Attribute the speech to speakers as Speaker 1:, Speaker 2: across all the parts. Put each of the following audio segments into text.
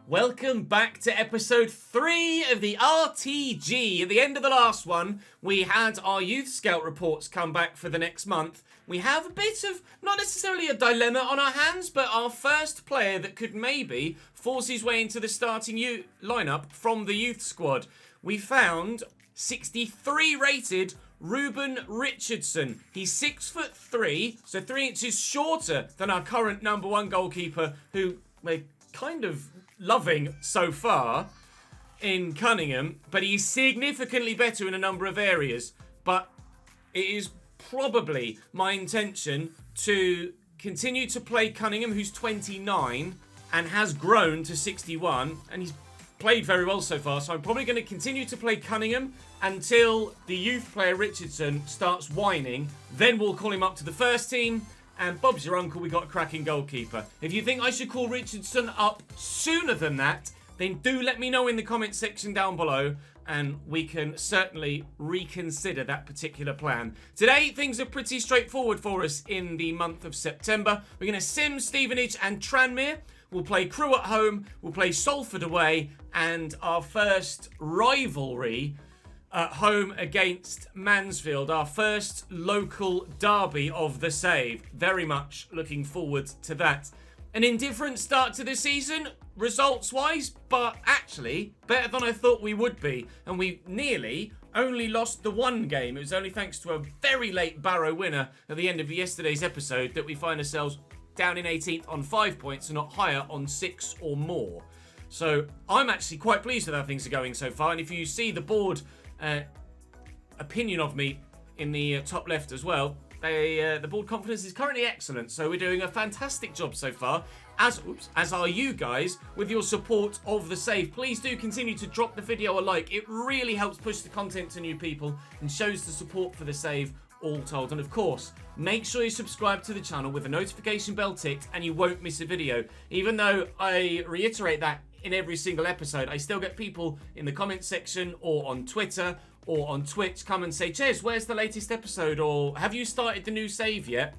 Speaker 1: Welcome back to episode 3 of the RTG. At the end of the last one, we had our youth scout reports come back for the next month. We have a bit of, not necessarily a dilemma on our hands, but our first player that could maybe force his way into the starting lineup from the youth squad. We found 63 rated Ruben Richardson. He's 6'3", so 3 inches shorter than our current number 1 goalkeeper, who we're kind of loving so far in Cunningham, but he's significantly better in a number of areas. But it is probably my intention to continue to play Cunningham, who's 29 and has grown to 61, and he's played very well so far, so I'm probably going to continue to play Cunningham until the youth player Richardson starts whining. Then we'll call him up to the first team, and Bob's your uncle, we got a cracking goalkeeper. If you think I should call Richardson up sooner than that, then do let me know in the comment section down below, and we can certainly reconsider that particular plan. Today, things are pretty straightforward for us in the month of September. We're going to sim Stevenage and Tranmere. We'll play Crewe at home, we'll play Salford away, and our first rivalry at home against Mansfield, our first local derby of the save. Very much looking forward to that. An indifferent start to the season, results-wise, but actually better than I thought we would be. And we nearly only lost the one game. It was only thanks to a very late Barrow winner at the end of yesterday's episode that we find ourselves down in 18th on 5 points and not higher on 6 or more. So I'm actually quite pleased with how things are going so far. And if you see the board opinion of me in the top left as well, the board confidence is currently excellent. So we're doing a fantastic job so far, as are you guys with your support of the save. Please do continue to drop the video a like. It really helps push the content to new people and shows the support for the save all told. And of course, make sure you subscribe to the channel with the notification bell ticked and you won't miss a video. Even though I reiterate that in every single episode, I still get people in the comment section or on Twitter or on Twitch come and say, Ches, where's the latest episode? Or have you started the new save yet?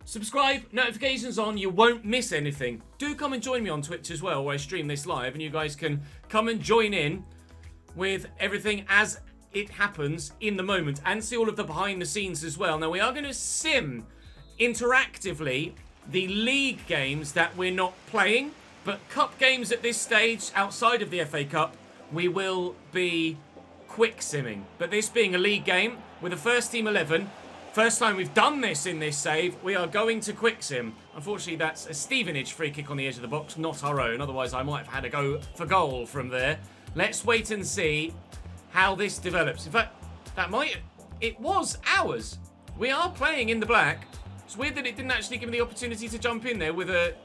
Speaker 1: Subscribe, notifications on, you won't miss anything. Do come and join me on Twitch as well, where I stream this live, and you guys can come and join in with everything as it happens in the moment and see all of the behind the scenes as well. Now, we are going to sim interactively the league games that we're not playing, but cup games at this stage outside of the FA Cup, we will be quick simming. But this being a league game with a first team 11, first time we've done this in this save, we are going to quick sim. Unfortunately, that's a Stevenage free kick on the edge of the box, not our own. Otherwise, I might have had a go for goal from there. Let's wait and see how this develops. In fact, it was ours. We are playing in the black. It's weird that it didn't actually give me the opportunity to jump in there with a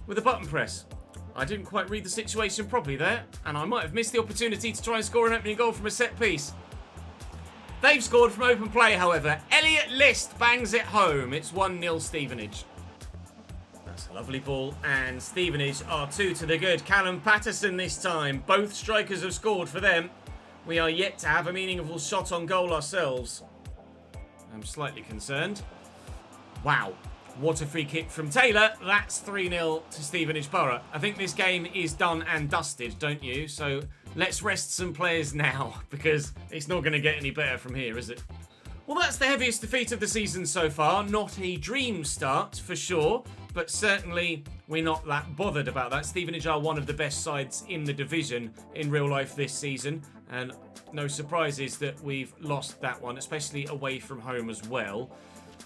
Speaker 1: button press. I didn't quite read the situation properly there, and I might have missed the opportunity to try and score an opening goal from a set piece. They've scored from open play, however. Elliot List bangs it home. It's 1-0 Stevenage. That's a lovely ball, and Stevenage are 2 to the good. Callum Patterson this time. Both strikers have scored for them. We are yet to have a meaningful shot on goal ourselves. I'm slightly concerned. Wow. What a free kick from Taylor. That's 3-0 to Stevenage Borough. I think this game is done and dusted, don't you? So let's rest some players now, because it's not going to get any better from here, is it? Well, that's the heaviest defeat of the season so far. Not a dream start, for sure, but certainly we're not that bothered about that. Stevenage are one of the best sides in the division in real life this season, and no surprises that we've lost that one, especially away from home as well.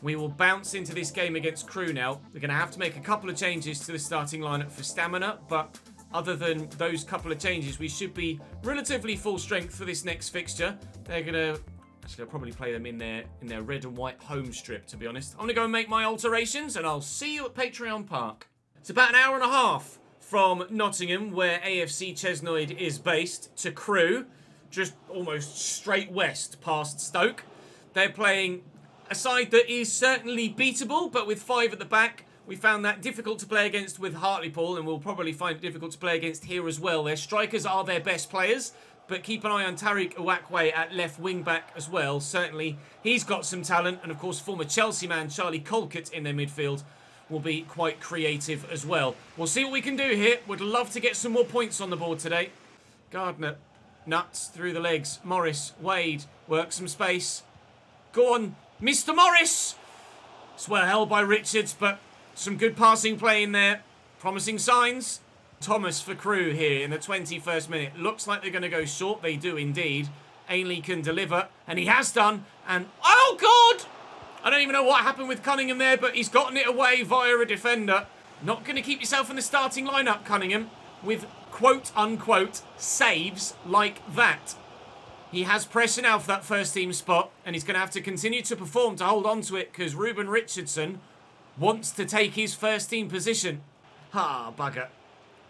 Speaker 1: We will bounce into this game against Crewe now. We're going to have to make a couple of changes to the starting lineup for stamina, but other than those couple of changes, we should be relatively full strength for this next fixture. They're going to... Actually, I'll probably play them in their red and white home strip, to be honest. I'm going to go and make my alterations, and I'll see you at Patreon Park. It's about an hour and a half from Nottingham, where AFC Chesnoid is based, to Crewe, just almost straight west past Stoke. They're playing a side that is certainly beatable, but with 5 at the back, we found that difficult to play against with Hartlepool, and we'll probably find it difficult to play against here as well. Their strikers are their best players, but keep an eye on Tariq Uwakwe at left wing-back as well. Certainly, he's got some talent, and of course, former Chelsea man Charlie Colkett in their midfield will be quite creative as well. We'll see what we can do here. Would love to get some more points on the board today. Gardner, nuts through the legs. Morris, Wade, work some space. Go on, Mr. Morris! It's well held by Richards, but some good passing play in there. Promising signs. Thomas for Crew here in the 21st minute. Looks like they're going to go short. They do indeed. Ainley can deliver, and he has done. And, oh, God! I don't even know what happened with Cunningham there, but he's gotten it away via a defender. Not going to keep yourself in the starting lineup, Cunningham, with quote-unquote saves like that. He has pressure now for that first team spot, and he's going to have to continue to perform to hold on to it because Ruben Richardson wants to take his first team position. Ah, bugger.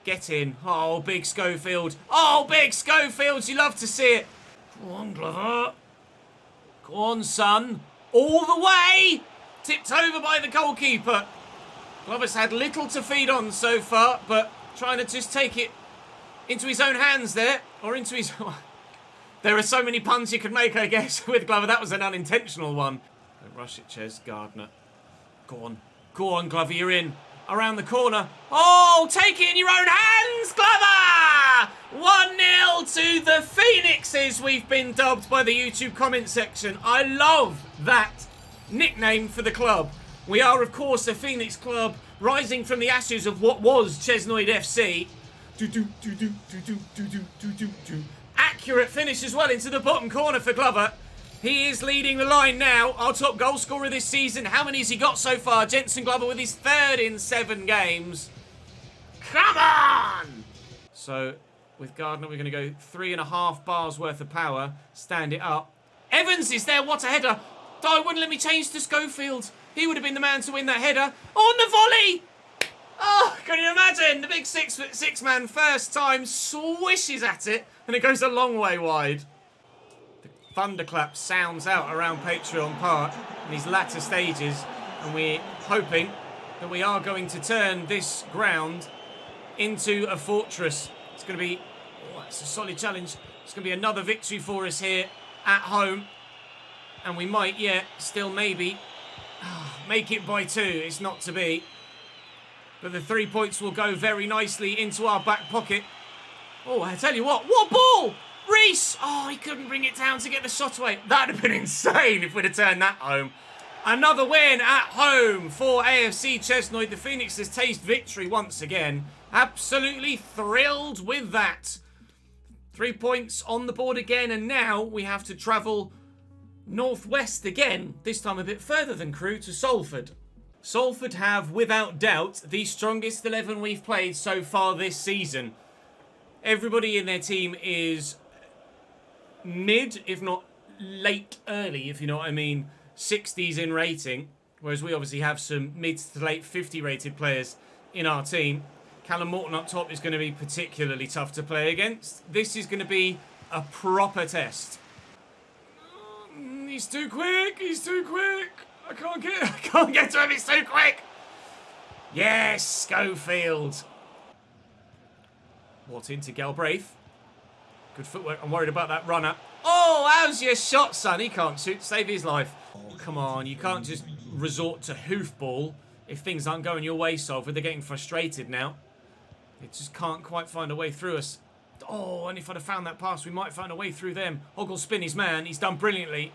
Speaker 1: Get in. Oh, big Schofield. Oh, big Schofield. You love to see it. Go on, Glover. Go on, son. All the way. Tipped over by the goalkeeper. Glover's had little to feed on so far, but trying to just take it into his own hands there. Or into his... There are so many puns you could make, I guess, with Glover. That was an unintentional one. Don't rush it, Ches. Gardner. Go on. Go on, Glover. You're in. Around the corner. Oh, take it in your own hands, Glover! 1-0 to the Phoenixes, we've been dubbed by the YouTube comment section. I love that nickname for the club. We are, of course, a Phoenix club rising from the ashes of what was Chesnoid FC. Accurate finish as well into the bottom corner for Glover. He is leading the line now. Our top goal scorer this season. How many has he got so far? Jensen Glover with his third in 7 games. Come on! So, with Gardner, we're going to go 3.5 bars worth of power. Stand it up. Evans is there. What a header. Oh, it wouldn't let me change to Schofield. He would have been the man to win that header. On the volley! Oh, can you imagine? The big 6'6" man first time swishes at it and it goes a long way wide. The thunderclap sounds out around Patreon Park in these latter stages, and we're hoping that we are going to turn this ground into a fortress. It's going to be, it's a solid challenge. It's going to be another victory for us here at home, and we might yet still maybe make it by 2. It's not to be. But the 3 points will go very nicely into our back pocket. Oh, I tell you what ball! Reese! Oh, he couldn't bring it down to get the shot away. That'd have been insane if we'd have turned that home. Another win at home for AFC Chesnoid. The Phoenixes taste victory once again. Absolutely thrilled with that. 3 points on the board again, and now we have to travel northwest again, this time a bit further than Crewe, to Salford. Salford have, without doubt, the strongest 11 we've played so far this season. Everybody in their team is mid, if not late early, if you know what I mean, 60s in rating, whereas we obviously have some mid to late 50 rated players in our team. Callum Morton up top is going to be particularly tough to play against. This is going to be a proper test. He's too quick, he's too quick. I can't get to him, it's too quick. Yes, Schofield. What into Galbraith. Good footwork. I'm worried about that runner. Oh, how's your shot, son? He can't shoot. Save his life. Oh, come on. You can't just resort to hoofball if things aren't going your way, Salford. They're getting frustrated now. They just can't quite find a way through us. Oh, and if I'd have found that pass, we might find a way through them. Hogg will spin his man. He's done brilliantly.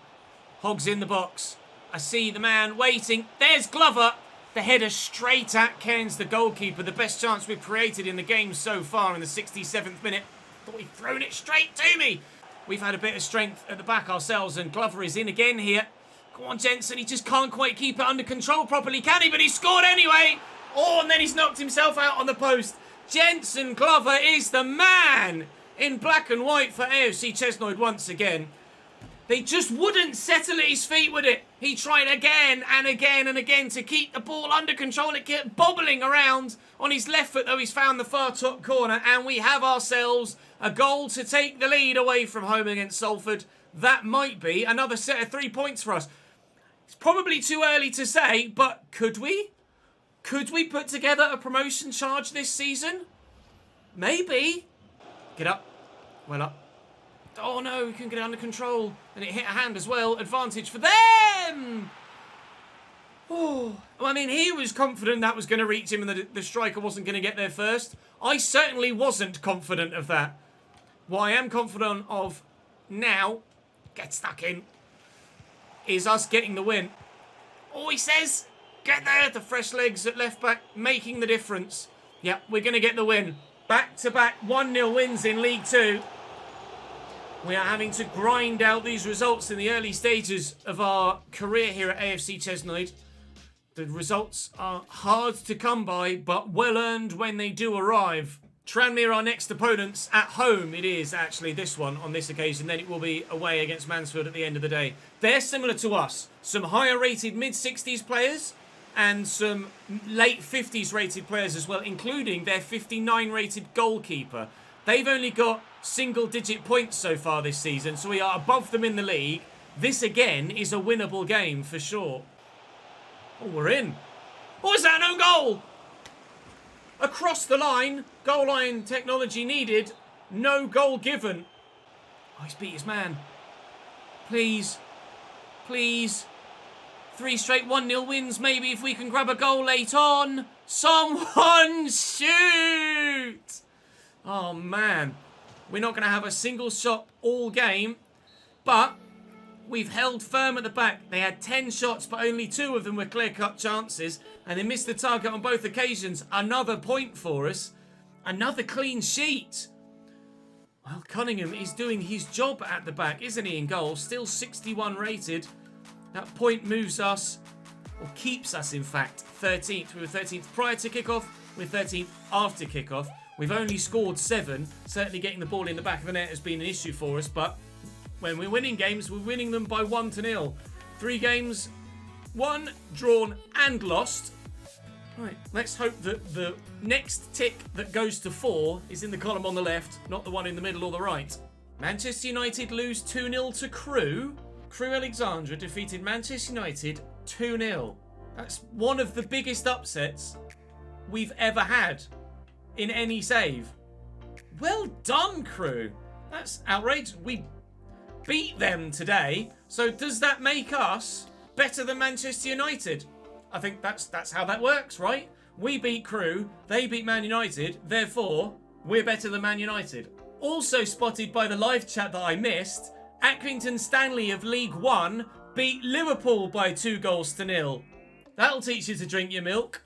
Speaker 1: Hogg's in the box. I see the man waiting. There's Glover. The header straight at Cairns, the goalkeeper. The best chance we've created in the game so far in the 67th minute. Thought he'd thrown it straight to me. We've had a bit of strength at the back ourselves, and Glover is in again here. Go on, Jensen. He just can't quite keep it under control properly, can he? But he scored anyway. Oh, and then he's knocked himself out on the post. Jensen Glover is the man in black and white for AFC Chesnoid once again. They just wouldn't settle at his feet with it. He tried again and again and again to keep the ball under control. It kept bobbling around on his left foot, though he's found the far top corner. And we have ourselves a goal to take the lead away from home against Salford. That might be another set of 3 points for us. It's probably too early to say, but could we? Could we put together a promotion charge this season? Maybe. Get up. Well up. Oh no, we couldn't get it under control. And it hit a hand as well. Advantage for them! Oh, I mean, he was confident that was going to reach him and that the striker wasn't going to get there first. I certainly wasn't confident of that. What I am confident of now, get stuck in, is us getting the win. Oh, he says, get there. The fresh legs at left back, making the difference. Yep, we're going to get the win. Back-to-back 1-0 wins in League 2. We are having to grind out these results in the early stages of our career here at AFC Chesnoid. The results are hard to come by, but well earned when they do arrive. Tranmere, our next opponents, at home. It is actually this one on this occasion. Then it will be away against Mansfield at the end of the day. They're similar to us. Some higher rated mid-60s players and some late 50s rated players as well, including their 59 rated goalkeeper. They've only got single-digit points so far this season, so we are above them in the league. This, again, is a winnable game for sure. Oh, we're in. Oh, is that an own goal? Across the line. Goal line technology needed. No goal given. Oh, he's beat his man. Please. Please. 3 straight 1-0 wins, maybe, if we can grab a goal late on. Someone shoot! Oh, man. We're not going to have a single shot all game, but we've held firm at the back. They had 10 shots, but only 2 of them were clear-cut chances, and they missed the target on both occasions. Another point for us. Another clean sheet. Well, Cunningham is doing his job at the back, isn't he, in goal? Still 61 rated. That point moves us, or keeps us, in fact, 13th. We were 13th prior to kickoff. We're 13th after kickoff. We've only scored 7. Certainly getting the ball in the back of the net has been an issue for us, but when we're winning games, we're winning them by 1-0. 3 games, won, drawn, and lost. Right, let's hope that the next tick that goes to 4 is in the column on the left, not the one in the middle or the right. Manchester United lose 2-0 to Crewe. Crewe Alexandra defeated Manchester United 2-0. That's one of the biggest upsets we've ever had in any save. Well done, Crewe. That's outrageous. We beat them today. So does that make us better than Manchester United? I think that's how that works, right? We beat Crewe, they beat Man United, therefore we're better than Man United. Also spotted by the live chat that I missed, Accrington Stanley of League 1 beat Liverpool by 2-0. That'll teach you to drink your milk.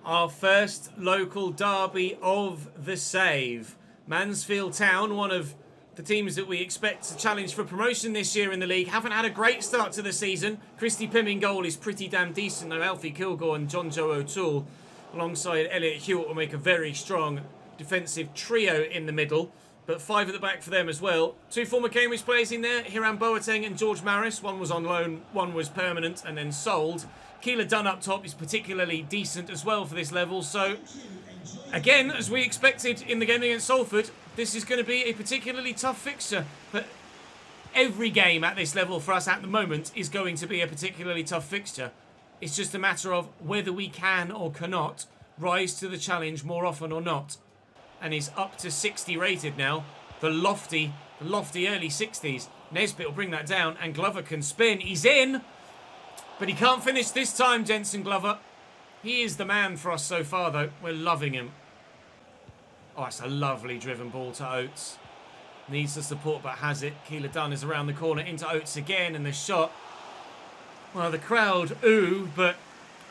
Speaker 1: Our first local derby of the save. Mansfield Town, one of the teams that we expect to challenge for promotion this year in the league, haven't had a great start to the season. Christy Pym in goal is pretty damn decent, though. Alfie Kilgore and John Joe O'Toole alongside Elliot Hewitt will make a very strong defensive trio in the middle. But 5 at the back for them as well. 2 former Cambridge players in there, Hiram Boateng and George Maris. One was on loan, one was permanent and then sold. Keeler Dunn up top is particularly decent as well for this level. So, again, as we expected in the game against Salford, this is going to be a particularly tough fixture. But every game at this level for us at the moment is going to be a particularly tough fixture. It's just a matter of whether we can or cannot rise to the challenge more often or not. And he's up to 60 rated now. The lofty early 60s. Nesbitt will bring that down, and Glover can spin. He's in, but he can't finish this time, Jensen Glover. He is the man for us so far, though. We're loving him. Oh, it's a lovely driven ball to Oates. Needs the support, but has it. Keeler Dunn is around the corner into Oates again, and the shot. Well, the crowd, ooh, but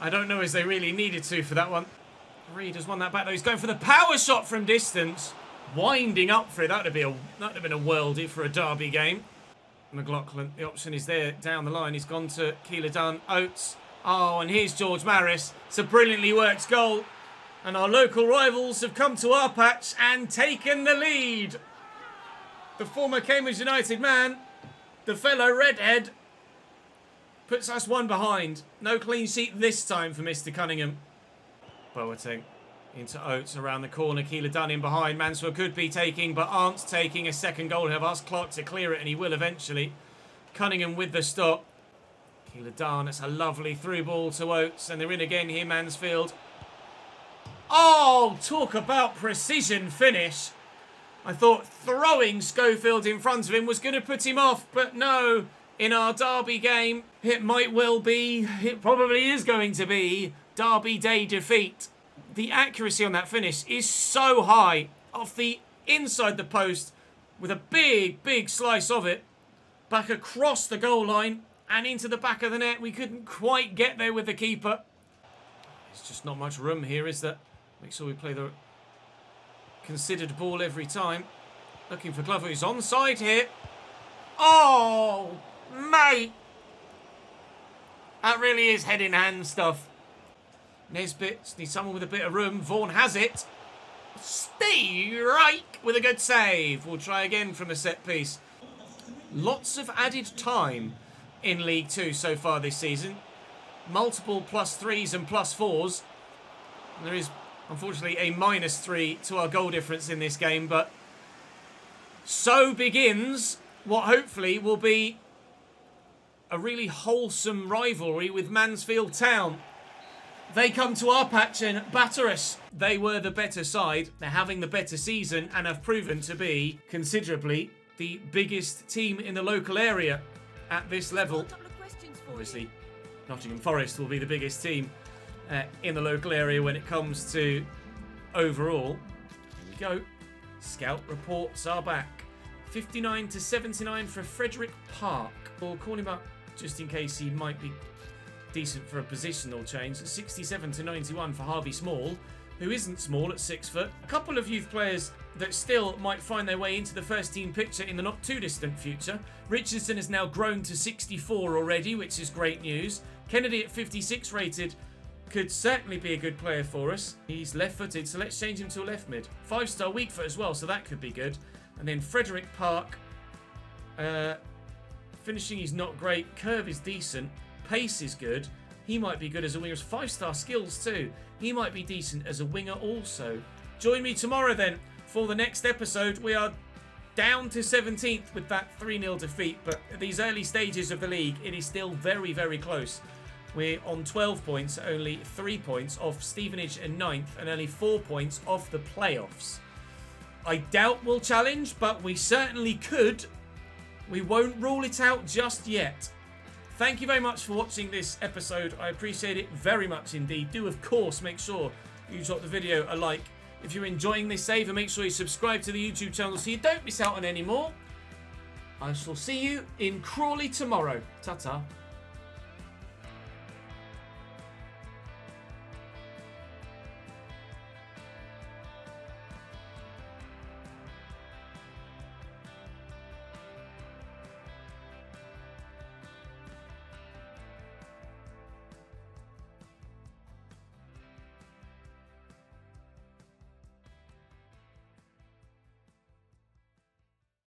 Speaker 1: I don't know as they really needed to for that one. Reed has won that back, though. He's going for the power shot from distance. Winding up for it. That would have been a worldie for a derby game. McLaughlin, the option is there down the line. He's gone to Keeler Dunn. Oates. Oh, and here's George Maris. It's a brilliantly worked goal. And our local rivals have come to our patch and taken the lead. The former Cambridge United man, the fellow redhead, puts us 1 behind. No clean sheet this time for Mr. Cunningham. Boateng into Oates around the corner. Keeler Dunn in behind. Mansfield could be taking, but aren't taking a second goal. Have asked Clark to clear it, and he will eventually. Cunningham with the stop. Keeler Dunn, it's a lovely through ball to Oates, and they're in again here, Mansfield. Oh, talk about precision finish. I thought throwing Schofield in front of him was going to put him off, but no. in our derby game. It might well be, it probably is going to be, Derby Day defeat. The accuracy on that finish is so high, off the inside the post, with a big slice of it, back across the goal line and into the back of the net. We couldn't quite get there with the keeper. There's just not much room here, is there? Make sure we play the considered ball every time. Looking for Glover, who's onside here. Oh, mate! That really is head-in-hand stuff. Nesbitt needs someone with a bit of room. Vaughan has it. Steve Reich with a good save. We'll try again from a set piece. Lots of added time in League 2 so far this season. Multiple +3s and +4s. And there is, unfortunately, a -3 to our goal difference in this game, but so begins what hopefully will be a really wholesome rivalry with Mansfield Town. They come to our patch and batter us. They were the better side. They're having the better season and have proven to be considerably the biggest team in the local area at this level. Obviously, Nottingham Forest will be the biggest team in the local area when it comes to overall. Here we go. Scout reports are back. 59 to 79 for Frederick Park. We'll call him up just in case he might be decent for a positional change. 67 to 91 for Harvey Small, who isn't small at 6 foot. A couple of youth players that still might find their way into the first team picture in the not too distant future. Richardson has now grown to 64 already, which is great news. Kennedy at 56 rated could certainly be a good player for us. He's left-footed, so let's change him to a left mid. 5-star weak foot as well, so that could be good. And then Frederick Park, finishing is not great, curve is decent, pace is good. He might be good as a winger. 5-star skills too. He might be decent as a winger also. Join me tomorrow then for the next episode. We are down to 17th with that 3-0 defeat, but at these early stages of the league, it is still very close. We're on 12 points, only 3 points off Stevenage and 9th, and only 4 points off the playoffs. I doubt we'll challenge, but we certainly could. We won't rule it out just yet. Thank you very much for watching this episode. I appreciate it very much indeed. Do, of course, make sure you drop the video a like if you're enjoying this save, and make sure you subscribe to the YouTube channel so you don't miss out on any more. I shall see you in Crawley tomorrow. Ta-ta.